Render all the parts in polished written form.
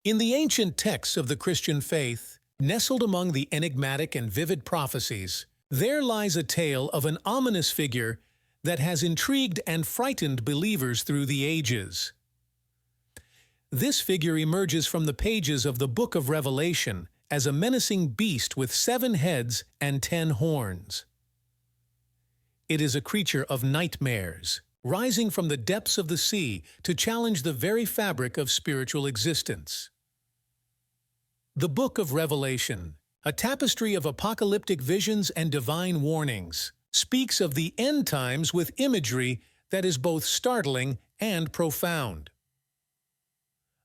In the ancient texts of the Christian faith, nestled among the enigmatic and vivid prophecies, there lies a tale of an ominous figure that has intrigued and frightened believers through the ages. This figure emerges from the pages of the Book of Revelation as a menacing beast with 7 heads and 10 horns. It is a creature of nightmares, rising from the depths of the sea to challenge the very fabric of spiritual existence. The Book of Revelation, a tapestry of apocalyptic visions and divine warnings, speaks of the end times with imagery that is both startling and profound.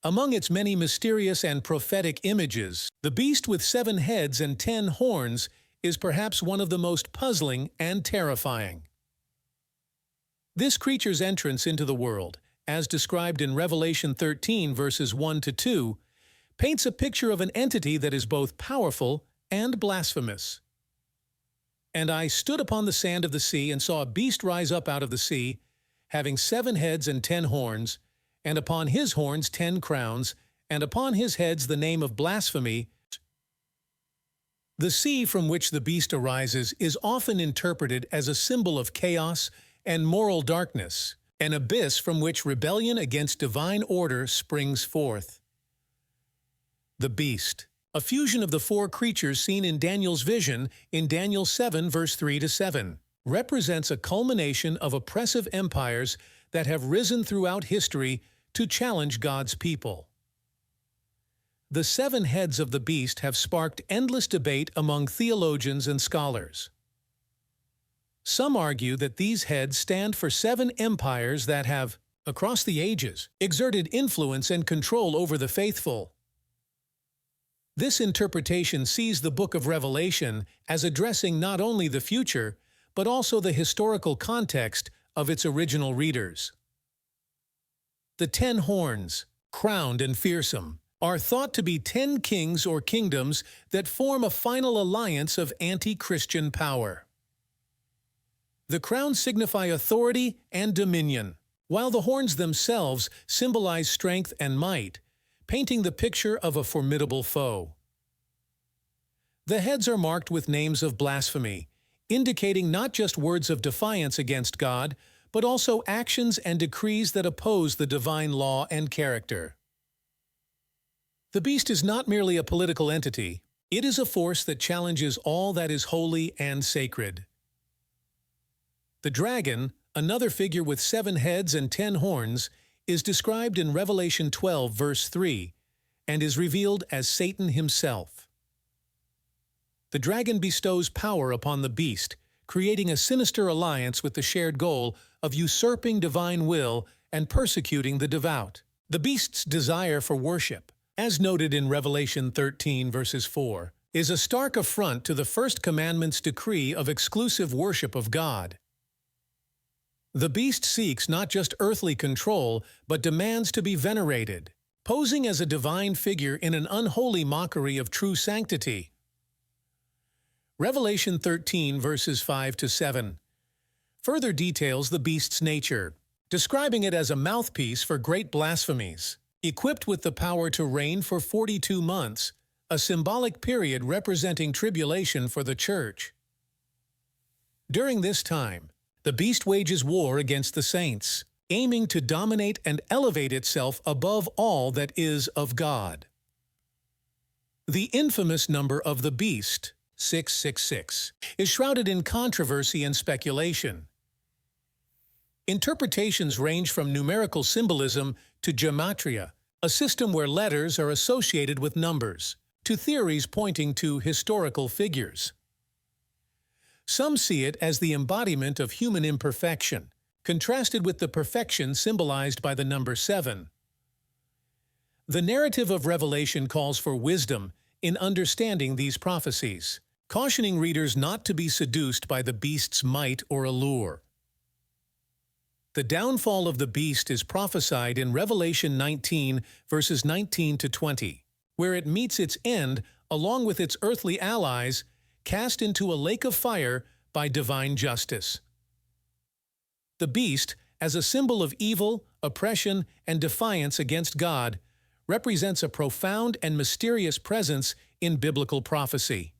Among its many mysterious and prophetic images, the beast with 7 heads and 10 horns is perhaps one of the most puzzling and terrifying. This creature's entrance into the world, as described in Revelation 13 verses 1 to 2, paints a picture of an entity that is both powerful and blasphemous. "And I stood upon the sand of the sea and saw a beast rise up out of the sea, having 7 heads and 10 horns, and upon his horns 10 crowns, and upon his heads the name of blasphemy." The sea from which the beast arises is often interpreted as a symbol of chaos and moral darkness, an abyss from which rebellion against divine order springs forth. The beast, a fusion of the 4 creatures seen in Daniel's vision in Daniel 7 verse 3 to 7, represents a culmination of oppressive empires that have risen throughout history to challenge God's people. The 7 heads of the beast have sparked endless debate among theologians and scholars. Some argue that these heads stand for 7 empires that have, across the ages, exerted influence and control over the faithful. This interpretation sees the Book of Revelation as addressing not only the future, but also the historical context of its original readers. The 10 horns, crowned and fearsome, are thought to be 10 kings or kingdoms that form a final alliance of anti-Christian power. The crowns signify authority and dominion, while the horns themselves symbolize strength and might, painting the picture of a formidable foe. The heads are marked with names of blasphemy, indicating not just words of defiance against God, but also actions and decrees that oppose the divine law and character. The beast is not merely a political entity, it is a force that challenges all that is holy and sacred. The dragon, another figure with 7 heads and 10 horns, is described in Revelation 12 verse 3 and is revealed as Satan himself. The dragon bestows power upon the beast, creating a sinister alliance with the shared goal of usurping divine will and persecuting the devout. The beast's desire for worship, as noted in Revelation 13 verses 4, is a stark affront to the first commandment's decree of exclusive worship of God. The beast seeks not just earthly control, but demands to be venerated, posing as a divine figure in an unholy mockery of true sanctity. Revelation 13 verses 5 to 7 further details the beast's nature, describing it as a mouthpiece for great blasphemies, equipped with the power to reign for 42 months, a symbolic period representing tribulation for the church. During this time, the beast wages war against the saints, aiming to dominate and elevate itself above all that is of God. The infamous number of the beast, 666, is shrouded in controversy and speculation. Interpretations range from numerical symbolism to gematria, a system where letters are associated with numbers, to theories pointing to historical figures. Some see it as the embodiment of human imperfection, contrasted with the perfection symbolized by the number 7. The narrative of Revelation calls for wisdom in understanding these prophecies, cautioning readers not to be seduced by the beast's might or allure. The downfall of the beast is prophesied in Revelation 19 verses 19 to 20, where it meets its end along with its earthly allies, cast into a lake of fire by divine justice. The beast, as a symbol of evil, oppression, and defiance against God, represents a profound and mysterious presence in biblical prophecy.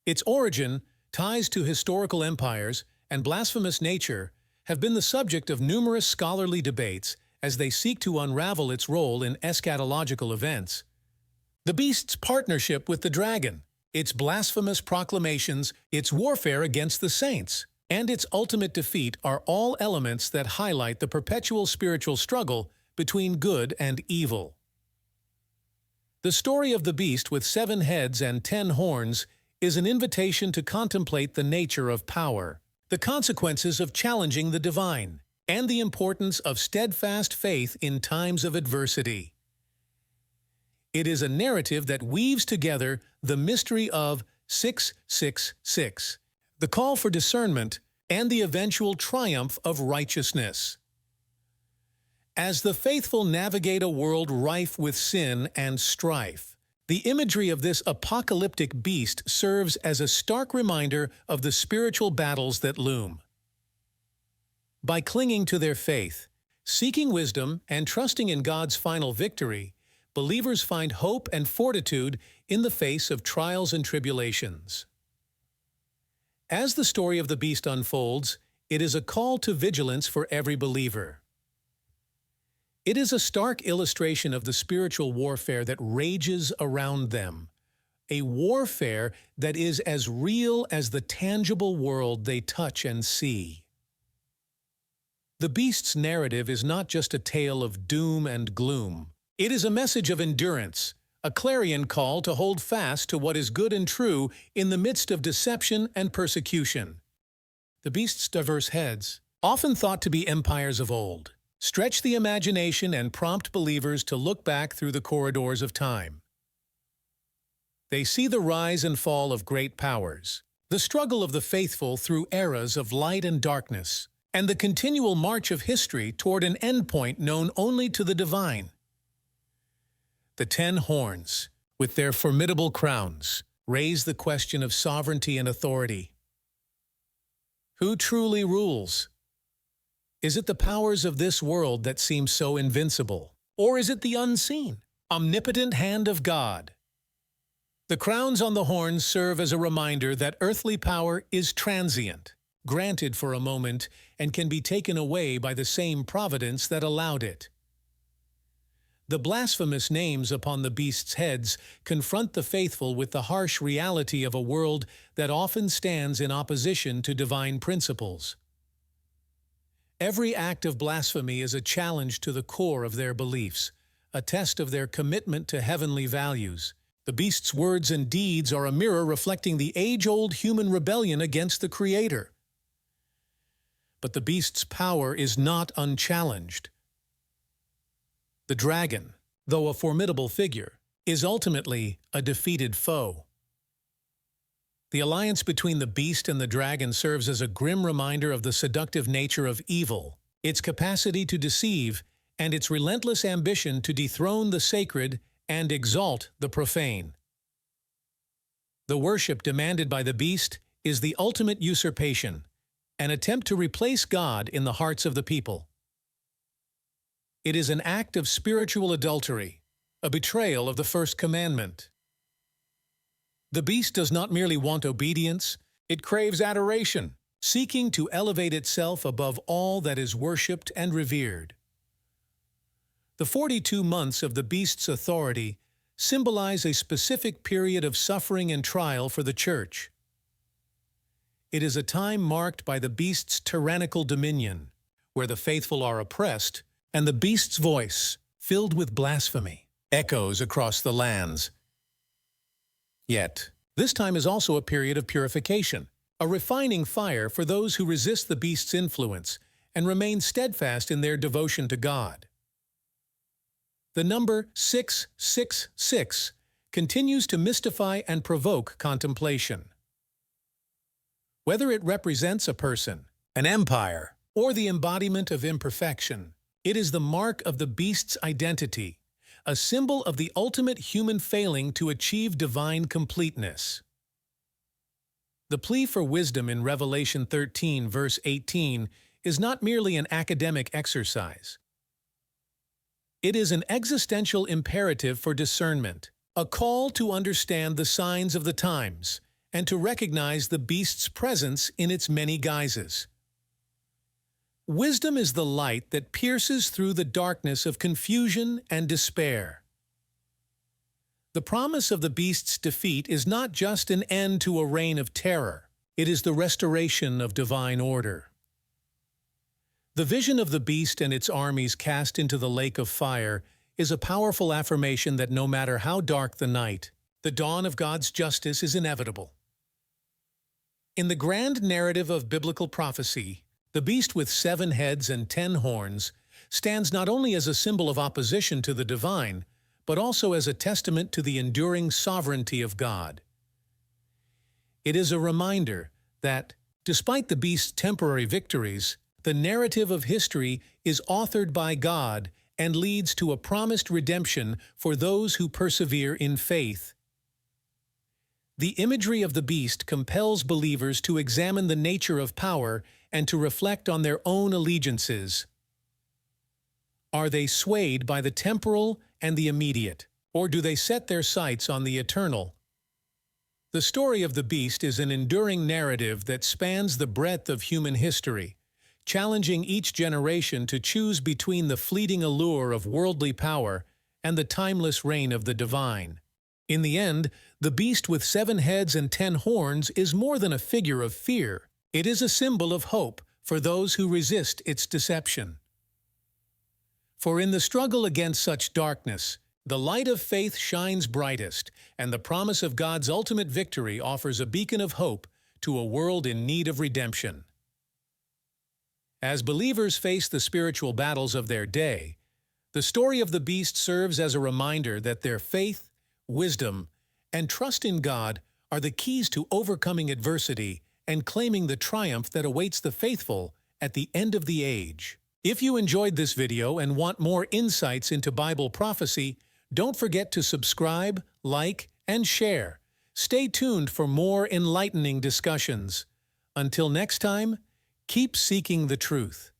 Its origin, ties to historical empires, and blasphemous nature have been the subject of numerous scholarly debates as they seek to unravel its role in eschatological events. The beast's partnership with the dragon, its blasphemous proclamations, its warfare against the saints, and its ultimate defeat are all elements that highlight the perpetual spiritual struggle between good and evil. The story of the beast with 7 heads and 10 horns is an invitation to contemplate the nature of power, the consequences of challenging the divine, and the importance of steadfast faith in times of adversity. It is a narrative that weaves together the mystery of 666, the call for discernment, and the eventual triumph of righteousness. As the faithful navigate a world rife with sin and strife, the imagery of this apocalyptic beast serves as a stark reminder of the spiritual battles that loom. By clinging to their faith, seeking wisdom, and trusting in God's final victory, believers find hope and fortitude in the face of trials and tribulations. As the story of the beast unfolds, it is a call to vigilance for every believer. It is a stark illustration of the spiritual warfare that rages around them, a warfare that is as real as the tangible world they touch and see. The beast's narrative is not just a tale of doom and gloom. It is a message of endurance, a clarion call to hold fast to what is good and true in the midst of deception and persecution. The beast's diverse heads, often thought to be empires of old, stretch the imagination and prompt believers to look back through the corridors of time. They see the rise and fall of great powers, the struggle of the faithful through eras of light and darkness, and the continual march of history toward an endpoint known only to the divine. The 10 horns, with their formidable crowns, raise the question of sovereignty and authority. Who truly rules? Is it the powers of this world that seem so invincible? Or is it the unseen, omnipotent hand of God? The crowns on the horns serve as a reminder that earthly power is transient, granted for a moment, and can be taken away by the same providence that allowed it. The blasphemous names upon the beast's heads confront the faithful with the harsh reality of a world that often stands in opposition to divine principles. Every act of blasphemy is a challenge to the core of their beliefs, a test of their commitment to heavenly values. The beast's words and deeds are a mirror reflecting the age-old human rebellion against the Creator. But the beast's power is not unchallenged. The dragon, though a formidable figure, is ultimately a defeated foe. The alliance between the beast and the dragon serves as a grim reminder of the seductive nature of evil, its capacity to deceive, and its relentless ambition to dethrone the sacred and exalt the profane. The worship demanded by the beast is the ultimate usurpation, an attempt to replace God in the hearts of the people. It is an act of spiritual adultery, a betrayal of the first commandment. The beast does not merely want obedience, it craves adoration, seeking to elevate itself above all that is worshipped and revered. The 42 months of the beast's authority symbolize a specific period of suffering and trial for the Church. It is a time marked by the beast's tyrannical dominion, where the faithful are oppressed, and the beast's voice, filled with blasphemy, echoes across the lands. Yet, this time is also a period of purification, a refining fire for those who resist the beast's influence and remain steadfast in their devotion to God. The number 666 continues to mystify and provoke contemplation. Whether it represents a person, an empire, or the embodiment of imperfection, it is the mark of the beast's identity, a symbol of the ultimate human failing to achieve divine completeness. The plea for wisdom in Revelation 13, verse 18, is not merely an academic exercise. It is an existential imperative for discernment, a call to understand the signs of the times, and to recognize the beast's presence in its many guises. Wisdom is the light that pierces through the darkness of confusion and despair. The promise of the beast's defeat is not just an end to a reign of terror, it is the restoration of divine order. The vision of the beast and its armies cast into the lake of fire is a powerful affirmation that no matter how dark the night, the dawn of God's justice is inevitable. In the grand narrative of biblical prophecy, the beast with 7 heads and 10 horns stands not only as a symbol of opposition to the divine, but also as a testament to the enduring sovereignty of God. It is a reminder that, despite the beast's temporary victories, the narrative of history is authored by God and leads to a promised redemption for those who persevere in faith. The imagery of the beast compels believers to examine the nature of power and to reflect on their own allegiances. Are they swayed by the temporal and the immediate, or do they set their sights on the eternal? The story of the beast is an enduring narrative that spans the breadth of human history, challenging each generation to choose between the fleeting allure of worldly power and the timeless reign of the divine. In the end, the beast with 7 heads and 10 horns is more than a figure of fear. It is a symbol of hope for those who resist its deception. For in the struggle against such darkness, the light of faith shines brightest, and the promise of God's ultimate victory offers a beacon of hope to a world in need of redemption. As believers face the spiritual battles of their day, the story of the beast serves as a reminder that their faith, wisdom, and trust in God are the keys to overcoming adversity and claiming the triumph that awaits the faithful at the end of the age. If you enjoyed this video and want more insights into Bible prophecy, don't forget to subscribe, like, and share. Stay tuned for more enlightening discussions. Until next time, keep seeking the truth.